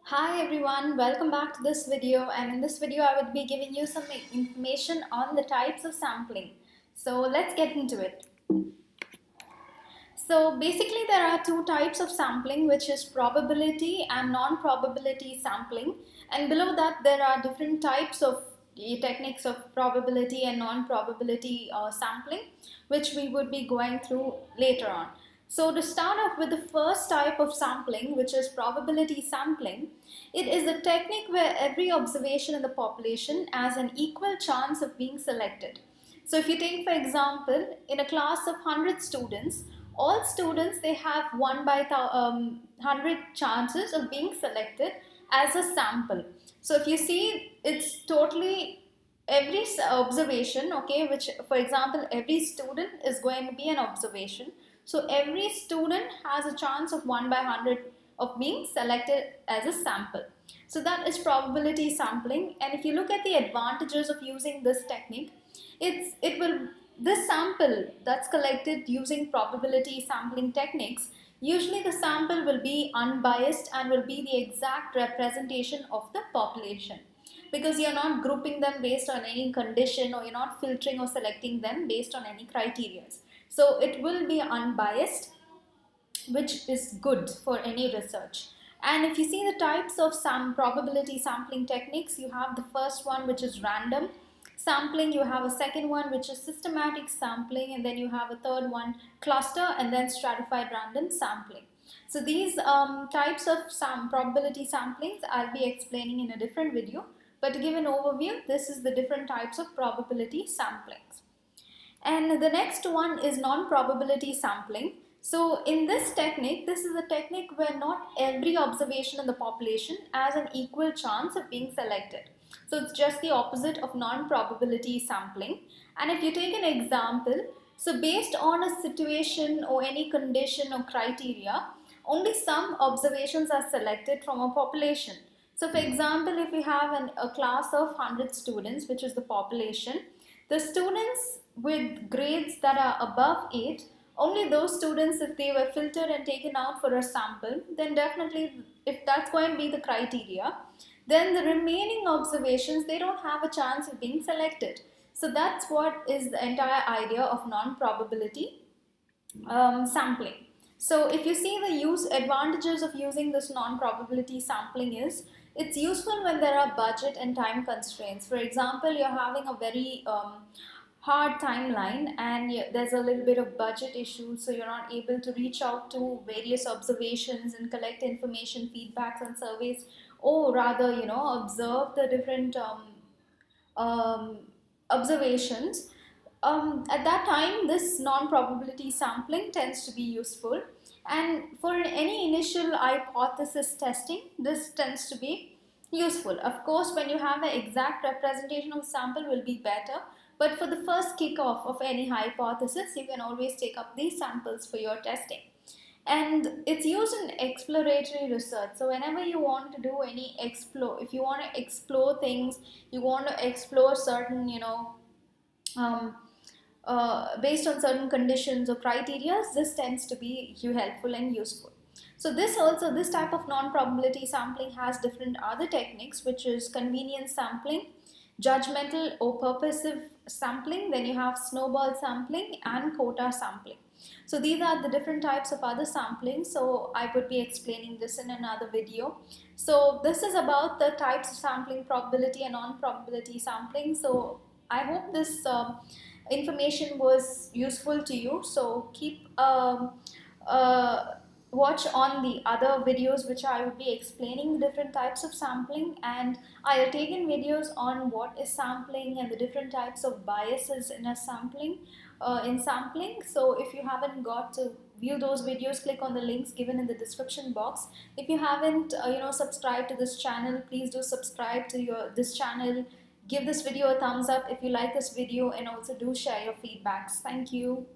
Hi everyone, welcome back to this video, and in this video I would be giving you some information on the types of sampling. So let's get into it. So basically there are two types of sampling, which is probability and non-probability sampling, and below that there are different types of techniques of probability and non-probability sampling, which we would be going through later on. So to start off with the first type of sampling, which is probability sampling, it is a technique where every observation in the population has an equal chance of being selected. So if you take, for example, in a class of 100 students, all students, they have 1 by 100 chances of being selected as a sample. So if you see, it's totally every observation, okay, which for example every student is going to be an observation. So every student has a chance of 1 by 100 of being selected as a sample. So that is probability sampling. And if you look at the advantages of using this technique, this sample that's collected using probability sampling techniques, usually the sample will be unbiased and will be the exact representation of the population, because you're not grouping them based on any condition, or you're not filtering or selecting them based on any criteria. So it will be unbiased, which is good for any research. And if you see the types of some probability sampling techniques, you have the first one, which is random sampling, you have a second one, which is systematic sampling, and then you have a third one, cluster, and then stratified random sampling. So these types of probability samplings I'll be explaining in a different video, but to give an overview, this is the different types of probability samplings. And the next one is non-probability sampling. So in this technique, this is a technique where not every observation in the population has an equal chance of being selected. So it's just the opposite of non-probability sampling. And if you take an example, so based on a situation or any condition or criteria, only some observations are selected from a population. So for example, if we have a class of 100 students, which is the population, the students with grades that are above 8, only those students, if they were filtered and taken out for a sample, then definitely, if that's going to be the criteria, then the remaining observations, they don't have a chance of being selected. So that's what is the entire idea of non-probability sampling. So if you see the advantages of using this non-probability sampling is, it's useful when there are budget and time constraints. For example, you're having a very hard timeline and there's a little bit of budget issue, so you're not able to reach out to various observations and collect information, feedbacks and surveys, or rather, observe the different um, observations. At that time, this non-probability sampling tends to be useful, and for any initial hypothesis testing, this tends to be useful. Of course, when you have an exact representation of sample will be better, but for the first kickoff of any hypothesis, you can always take up these samples for your testing. And it's used in exploratory research. So whenever you want to do any if you want to explore things, you want to explore certain, um, based on certain conditions or criteria, this tends to be helpful and useful. So this type of non-probability sampling has different other techniques, which is convenience sampling, judgmental or purposive sampling, then you have snowball sampling and quota sampling. So these are the different types of other sampling. So I would be explaining this in another video. So this is about the types of sampling, probability and non-probability sampling. So I hope this information was useful to you. So keep watch on the other videos, which I will be explaining the different types of sampling, and I have taken videos on what is sampling and the different types of biases in a sampling. So if you haven't got to view those videos, click on the links given in the description box. If you haven't subscribed to this channel, please do subscribe to this channel. Give this video a thumbs up if you like this video, and also do share your feedbacks. Thank you.